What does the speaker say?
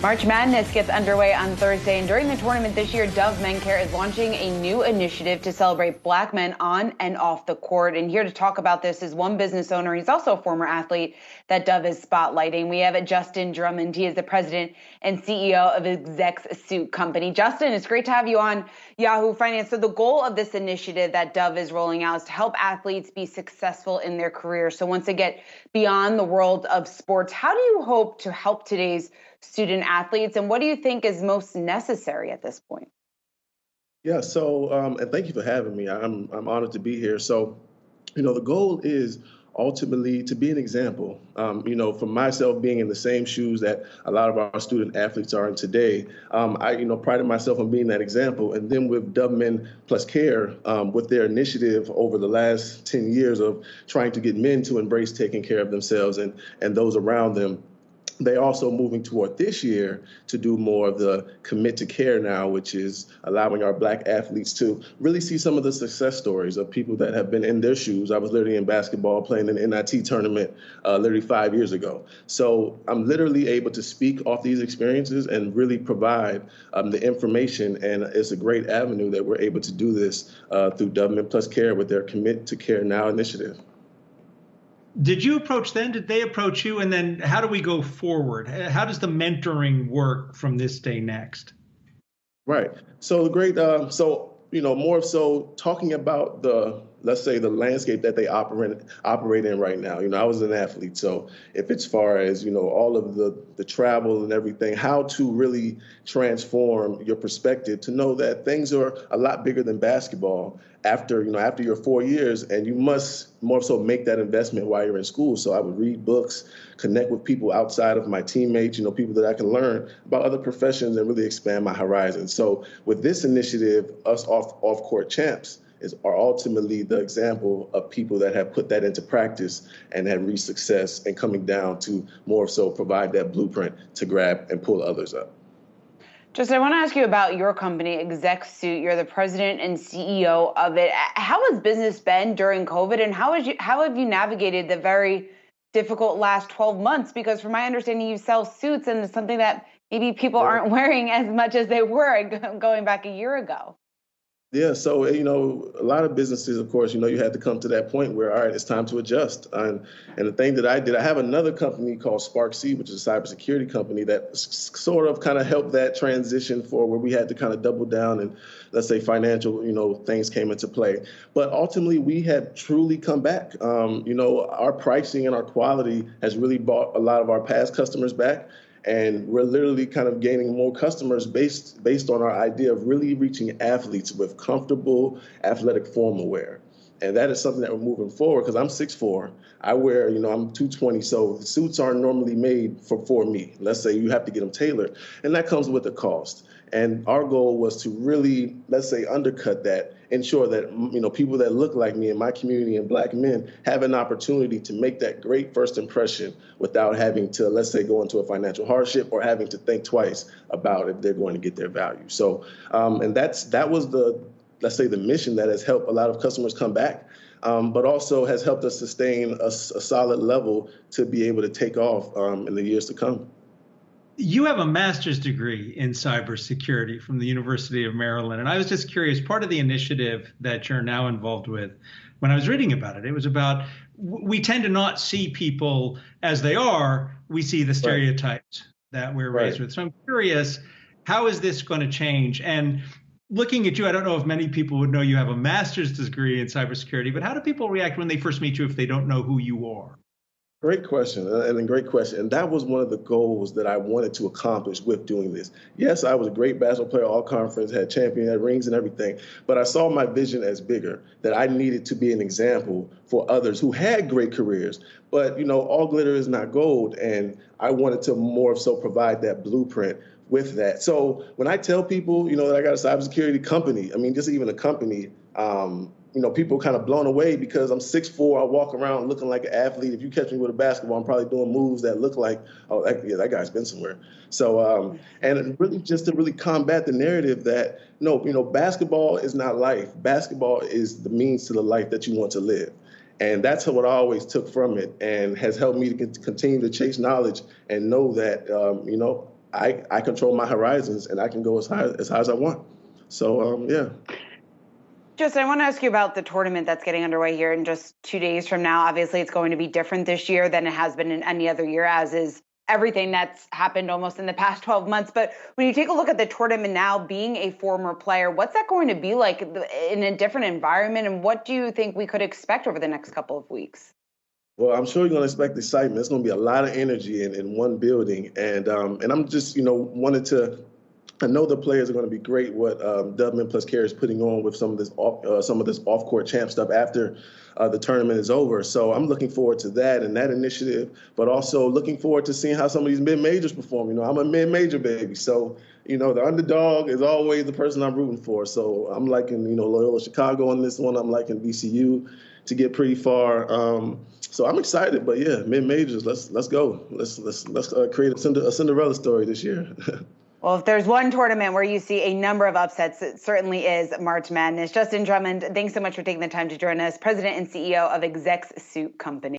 March Madness gets underway on Thursday, and during the tournament this year, Dove Men+Care is launching a new initiative to celebrate Black men on and off the court. And here to talk about this is one business owner. He's also a former athlete that Dove is spotlighting. We have Justin Drummond. He is the president and CEO of Execz suit company. Justin, it's great to have you on Yahoo Finance. So the goal of this initiative that Dove is rolling out is to help athletes be successful in their career. So once they get beyond the world of sports, how do you hope to help today's student athletes, and what do you think is most necessary at this point? Yeah, so and thank you for having me. I'm honored to be here. So, the goal is ultimately to be an example. For myself, being in the same shoes that a lot of our student athletes are in today, I prided myself on being that example. And then with Dove Men+Care, with their initiative over the last 10 years of trying to get men to embrace taking care of themselves and those around them, they're also moving toward this year to do more of the commit to care now, which is allowing our Black athletes to really see some of the success stories of people that have been in their shoes. I was literally in basketball playing an NIT tournament literally 5 years ago. So I'm literally able to speak off these experiences and really provide the information. And it's a great avenue that we're able to do this through Dove Men+Care with their Commit to Care Now initiative. Did you approach them? Did they approach you? And then how do we go forward? How does the mentoring work from this day next? Right. So more so talking about let's say the landscape that they operate in right now. I was an athlete, so if it's far as, all of the travel and everything, how to really transform your perspective to know that things are a lot bigger than basketball after your 4 years, and you must more so make that investment while you're in school. So I would read books, connect with people outside of my teammates, people that I can learn about other professions and really expand my horizons. So with this initiative, us off-court champs are ultimately the example of people that have put that into practice and have reached success, and coming down to more so provide that blueprint to grab and pull others up. Justin, I want to ask you about your company, Execz. You're the president and CEO of it. How has business been during COVID, and how have you navigated the very difficult last 12 months? Because from my understanding, you sell suits, and it's something that maybe people aren't wearing as much as they were going back a year ago. Yeah, so, a lot of businesses, of course, you had to come to that point where, all right, it's time to adjust. And the thing that I did, I have another company called Spark-C, which is a cybersecurity company that sort of kind of helped that transition for where we had to kind of double down and, let's say, financial, things came into play. But ultimately, we had truly come back. Our pricing and our quality has really brought a lot of our past customers back. And we're literally kind of gaining more customers based on our idea of really reaching athletes with comfortable athletic formal wear. And that is something that we're moving forward, because I'm 6'4". I wear, I'm 220. So the suits aren't normally made for me. Let's say you have to get them tailored. And that comes with a cost. And our goal was to really, let's say, undercut that, ensure that, people that look like me in my community and Black men have an opportunity to make that great first impression without having to, let's say, go into a financial hardship or having to think twice about if they're going to get their value. So, and that was let's say, the mission that has helped a lot of customers come back, but also has helped us sustain a solid level to be able to take off in the years to come. You have a master's degree in cybersecurity from the University of Maryland. And I was just curious, part of the initiative that you're now involved with, when I was reading about it, it was about, we tend to not see people as they are. We see the stereotypes that we're raised with. So I'm curious, how is this going to change? And looking at you, I don't know if many people would know you have a master's degree in cybersecurity, but how do people react when they first meet you if they don't know who you are? Great question, and a great question. And that was one of the goals that I wanted to accomplish with doing this. Yes, I was a great basketball player, all conference, had champion, had rings and everything, but I saw my vision as bigger, that I needed to be an example for others who had great careers. But, all glitter is not gold, and I wanted to more so provide that blueprint with that. So when I tell people, that I got a cybersecurity company, just even a company, people kind of blown away because I'm 6'4". I walk around looking like an athlete. If you catch me with a basketball, I'm probably doing moves that look like, that guy's been somewhere. So, and really just to really combat the narrative that, basketball is not life. Basketball is the means to the life that you want to live. And that's what I always took from it, and has helped me to continue to chase knowledge and know that, I control my horizons, and I can go as high as I want. So yeah. Justin, I want to ask you about the tournament that's getting underway here in just 2 days from now. Obviously, it's going to be different this year than it has been in any other year, as is everything that's happened almost in the past 12 months. But when you take a look at the tournament now, being a former player, what's that going to be like in a different environment? And what do you think we could expect over the next couple of weeks? Well, I'm sure you're going to expect excitement. It's going to be a lot of energy in one building. And I'm just, wanted to. I know the players are going to be great. What Dove Men+Care is putting on with some of this off-court champ stuff after the tournament is over. So I'm looking forward to that and that initiative, but also looking forward to seeing how some of these mid-majors perform. I'm a mid-major baby, so the underdog is always the person I'm rooting for. So I'm liking Loyola Chicago on this one. I'm liking VCU to get pretty far. So I'm excited, but yeah, mid-majors. Let's go. Let's create a Cinderella story this year. Well, if there's one tournament where you see a number of upsets, it certainly is March Madness. Justin Drummond, thanks so much for taking the time to join us, President and CEO of Execz Suit Company.